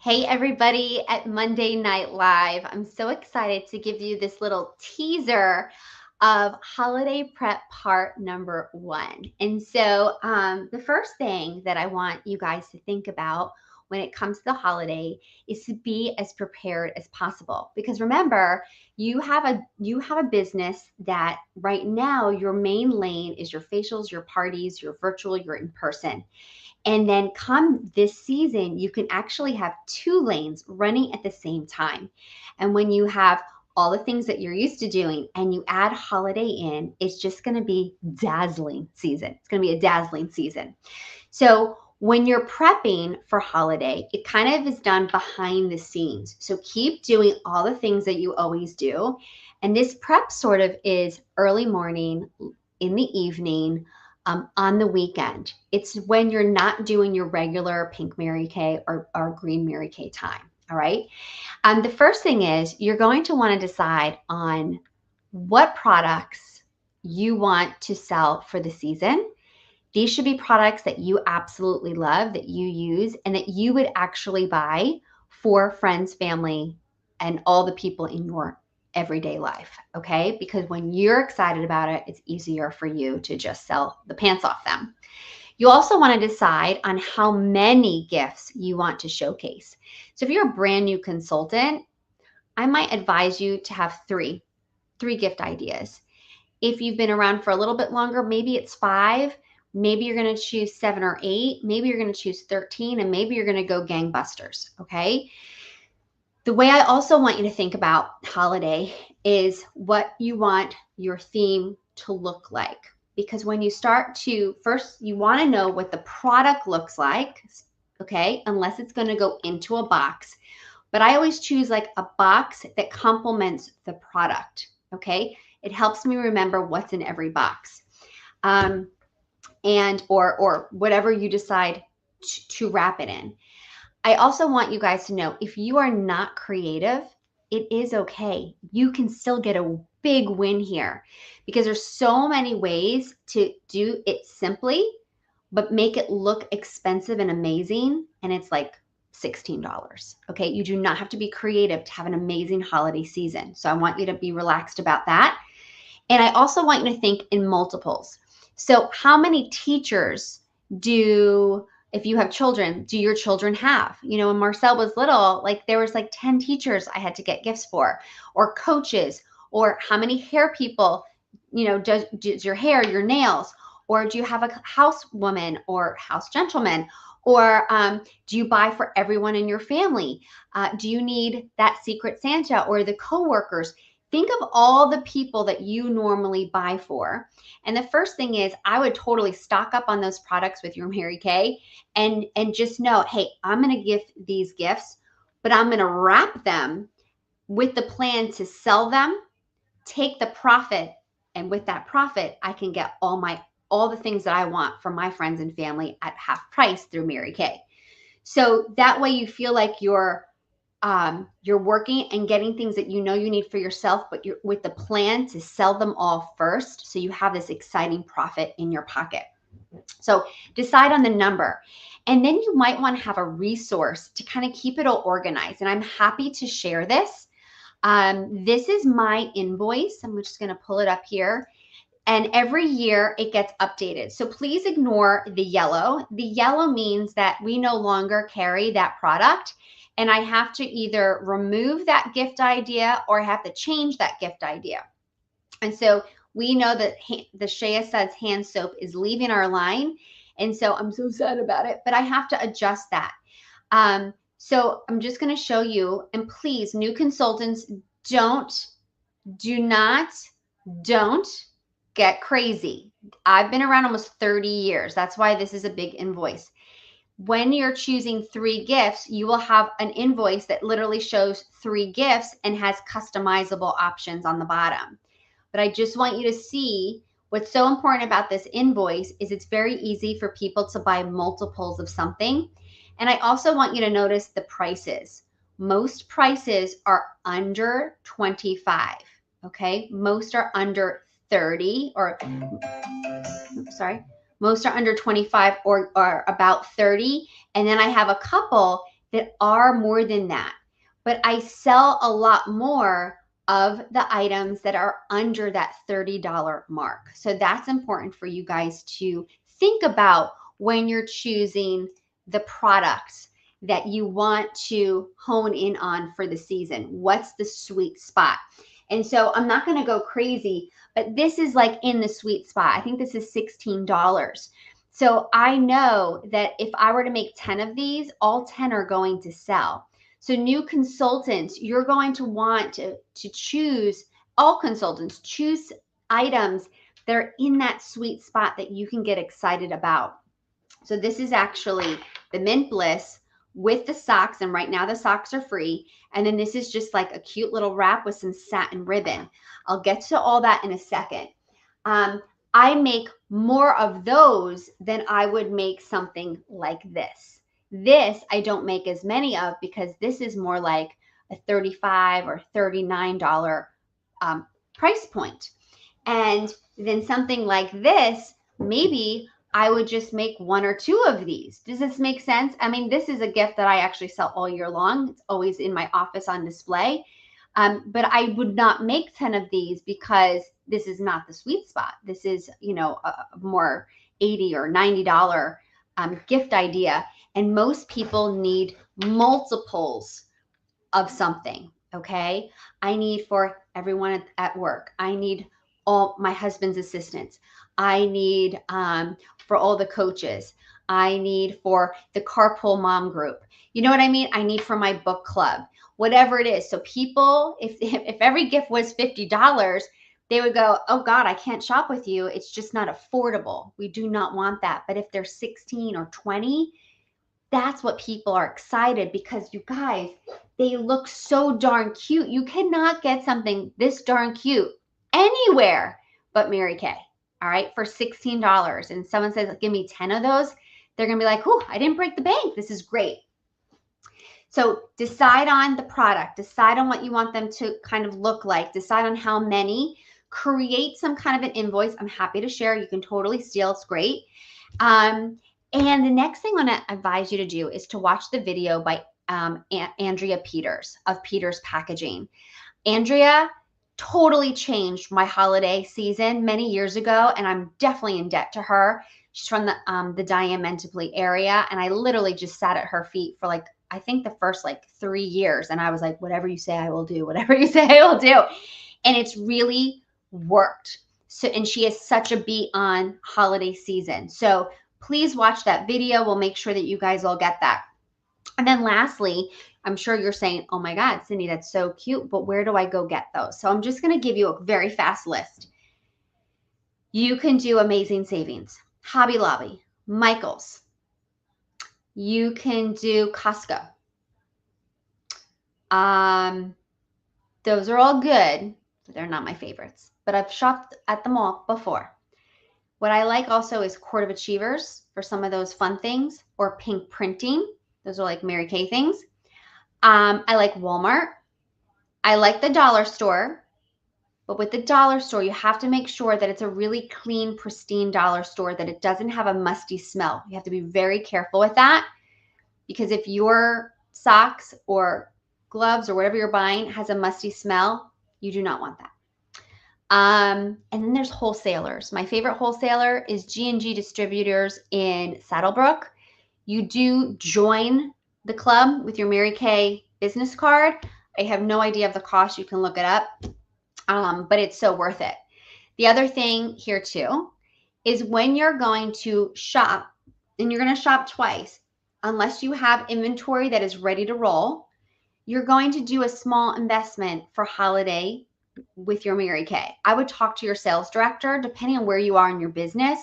Hey, everybody at Monday Night Live. I'm so excited to give you this little teaser of holiday prep part number one. And so, the first thing that I want you guys to think about when it comes to the holiday is to be as prepared as possible. Because remember, you have a business that right now your main lane is your facials, your parties, your virtual, your in person. And then come this season, you can actually have two lanes running at the same time. And when you have all the things that you're used to doing and you add holiday in, it's just going to be dazzling season. It's going to be a dazzling season. So when you're prepping for holiday, it kind of is done behind the scenes. So keep doing all the things that you always do. And this prep sort of is early morning, in the evening, on the weekend. It's when you're not doing your regular pink Mary Kay or green Mary Kay time. All right. The first thing is you're going to want to decide on what products you want to sell for the season. These should be products that you absolutely love, that you use, and that you would actually buy for friends, family, and all the people in your everyday life, okay? Because when you're excited about it, it's easier for you to just sell the pants off them. You also want to decide on how many gifts you want to showcase. So if you're a brand new consultant, I might advise you to have three gift ideas. If you've been around for a little bit longer, maybe it's five. Maybe you're going to choose 7 or 8. Maybe you're going to choose 13, and maybe you're going to go gangbusters. Okay. The way I also want you to think about holiday is what you want your theme to look like. Because when you start to, first, you want to know what the product looks like. Okay. Unless it's going to go into a box. But I always choose like a box that complements the product. Okay. It helps me remember what's in every box. Or whatever you decide to wrap it in. I also want you guys to know if you are not creative, it is okay. You can still get a big win here because there's so many ways to do it simply, but make it look expensive and amazing. And it's like $16. Okay. You do not have to be creative to have an amazing holiday season. So I want you to be relaxed about that. And I also want you to think in multiples. So how many teachers if you have children, do your children have? You know, when Marcel was little, like there was like 10 teachers I had to get gifts for, or coaches, or how many hair people, does your hair, your nails, or do you have a housewoman or house gentleman? Or do you buy for everyone in your family? Do you need that secret Santa or the coworkers? Think of all the people that you normally buy for. And the first thing is I would totally stock up on those products with your Mary Kay and just know, hey, I'm going to give these gifts, but I'm going to wrap them with the plan to sell them, take the profit, and with that profit, I can get all the things that I want for my friends and family at half price through Mary Kay. So that way you feel like you're working and getting things that you know you need for yourself, but you're with the plan to sell them all first. So you have this exciting profit in your pocket. So decide on the number. And then you might want to have a resource to kind of keep it all organized. And I'm happy to share this. This is my invoice. I'm just going to pull it up here. And every year it gets updated. So please ignore the yellow. The yellow means that we no longer carry that product. And I have to either remove that gift idea or I have to change that gift idea. And so we know that the Shea Suds hand soap is leaving our line. And so I'm so sad about it, but I have to adjust that. So I'm just going to show you, and please, new consultants, don't get crazy. I've been around almost 30 years. That's why this is a big invoice. When you're choosing 3 gifts, you will have an invoice that literally shows 3 gifts and has customizable options on the bottom. But I just want you to see what's so important about this invoice is it's very easy for people to buy multiples of something. And I also want you to notice the prices. Most prices are under 25, okay? Most are under 30 or, most are under 25 or about 30. And then I have a couple that are more than that, but I sell a lot more of the items that are under that $30 mark. So that's important for you guys to think about when you're choosing the products that you want to hone in on for the season. What's the sweet spot? And so I'm not going to go crazy, but this is like in the sweet spot. I think this is $16. So I know that if I were to make 10 of these, all 10 are going to sell. So new consultants, you're going to want to choose, all consultants, choose items that are in that sweet spot that you can get excited about. So this is actually the Mint Bliss with the socks, and right now the socks are free. And then this is just like a cute little wrap with some satin ribbon. I'll get to all that in a second. I make more of those than I would make something like this. This I don't make as many of because this is more like a $35 or $39 price point. And then something like this, maybe I would just make 1 or 2 of these. Does this make sense? I mean, this is a gift that I actually sell all year long. It's always in my office on display. But I would not make 10 of these because this is not the sweet spot. This is, a more $80 or $90 gift idea. And most people need multiples of something, okay? I need for everyone at work. I need all my husband's assistants. I need for all the coaches. I need for the carpool mom group. You know what I mean? I need for my book club, whatever it is. So people, if every gift was $50, they would go, oh God, I can't shop with you. It's just not affordable. We do not want that. But if they're 16 or 20, that's what people are excited because you guys, they look so darn cute. You cannot get something this darn cute anywhere but Mary Kay. All right, for $16. And someone says, give me 10 of those. They're going to be like, oh, I didn't break the bank. This is great. So decide on the product, decide on what you want them to kind of look like, decide on how many, create some kind of an invoice. I'm happy to share. You can totally steal. It's great. And the next thing I want to advise you to do is to watch the video by Andrea Peters of Peters Packaging. Andrea totally changed my holiday season many years ago, and I'm definitely in debt to her. She's from the Diamantically area, and I literally just sat at her feet for like, I think the first like 3 years, and I was like, whatever you say, I will do. Whatever you say, I will do. And it's really worked. So, and she is such a beat on holiday season. So please watch that video. We'll make sure that you guys all get that. And then lastly, I'm sure you're saying, oh my God, Cindy, that's so cute, but where do I go get those? So I'm just going to give you a very fast list. You can do Amazing Savings, Hobby Lobby, Michael's. You can do Costco. Those are all good, but they're not my favorites. But I've shopped at the mall before. What I like also is Court of Achievers for some of those fun things, or Pink Printing. Those are like Mary Kay things. I like Walmart. I like the dollar store. But with the dollar store, you have to make sure that it's a really clean, pristine dollar store, that it doesn't have a musty smell. You have to be very careful with that, because if your socks or gloves or whatever you're buying has a musty smell, you do not want that. And then there's wholesalers. My favorite wholesaler is G&G Distributors in Saddlebrook. You do join the club with your Mary Kay business card. I have no idea of the cost. You can look it up, but it's so worth it. The other thing here too is when you're going to shop, and you're going to shop twice, unless you have inventory that is ready to roll, you're going to do a small investment for holiday with your Mary Kay. I would talk to your sales director, depending on where you are in your business,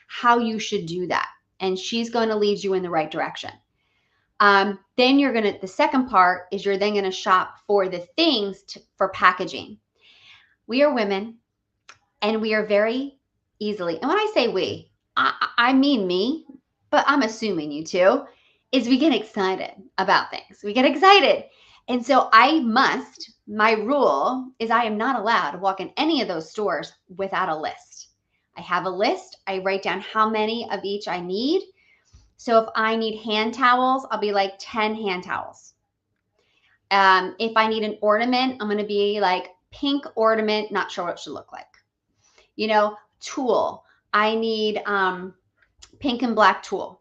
how you should do that. And she's going to lead you in the right direction. Then you're going to, the second part is you're then going to shop for the things for packaging. We are women, and we are very easily, and when I say we, I mean me, but I'm assuming you too, is we get excited about things. We get excited. And so my rule is I am not allowed to walk in any of those stores without a list. I have a list. I write down how many of each I need. So if I need hand towels, I'll be like 10 hand towels. If I need an ornament, I'm going to be like pink ornament, not sure what it should look like. You know, tulle. I need pink and black tulle.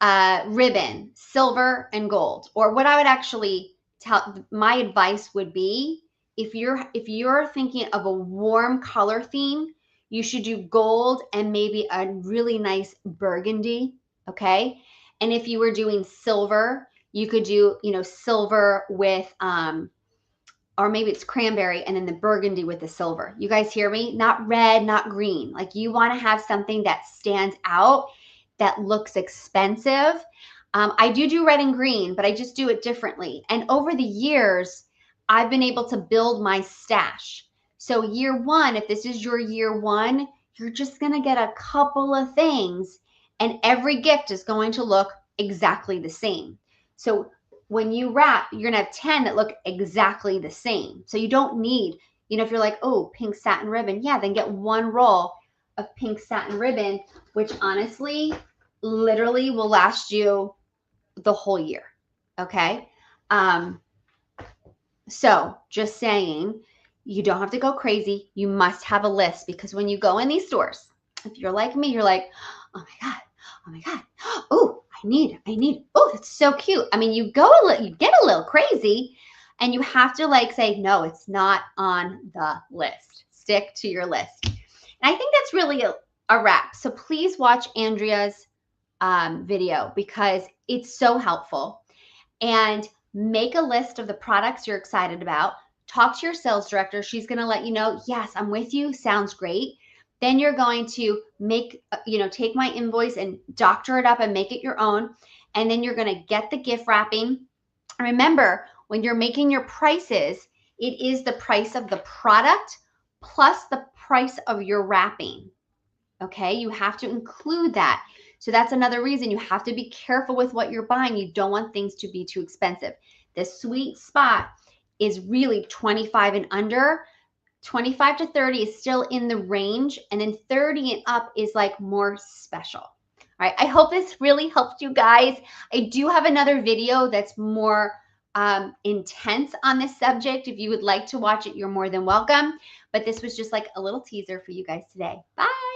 Ribbon, silver and gold. Or what I would actually tell, my advice would be, if you're thinking of a warm color theme, you should do gold and maybe a really nice burgundy, okay? And if you were doing silver, you could do, you know, silver with or maybe it's cranberry and then the burgundy with the silver. You guys hear me? Not red, not green. Like, you want to have something that stands out, that looks expensive. I do red and green, but I just do it differently. And over the years, I've been able to build my stash. So year one, if this is your year one, you're just going to get a couple of things and every gift is going to look exactly the same. So when you wrap, you're gonna have 10 that look exactly the same. So you don't need, you know, if you're like, oh, pink satin ribbon, yeah, then get one roll of pink satin ribbon, which honestly, literally will last you the whole year, okay? So just saying, you don't have to go crazy. You must have a list, because when you go in these stores, if you're like me, you're like, oh my God, oh, I need, oh, that's so cute. I mean, you get a little crazy, and you have to like say, no, it's not on the list. Stick to your list. And I think that's really a wrap. So please watch Andrea's video, because it's so helpful. And make a list of the products you're excited about. Talk to your sales director. She's going to let you know, yes, I'm with you. Sounds great. Then you're going to make, you know, take my invoice and doctor it up and make it your own. And then you're going to get the gift wrapping. Remember, when you're making your prices, it is the price of the product plus the price of your wrapping. Okay, you have to include that. So that's another reason you have to be careful with what you're buying. You don't want things to be too expensive. The sweet spot is really 25 and under. 25 to 30 is still in the range, and then 30 and up is like more special. All right, I hope this really helped you guys. I do have another video that's more intense on this subject. If you would like to watch it, you're more than welcome. But this was just like a little teaser for you guys today. Bye.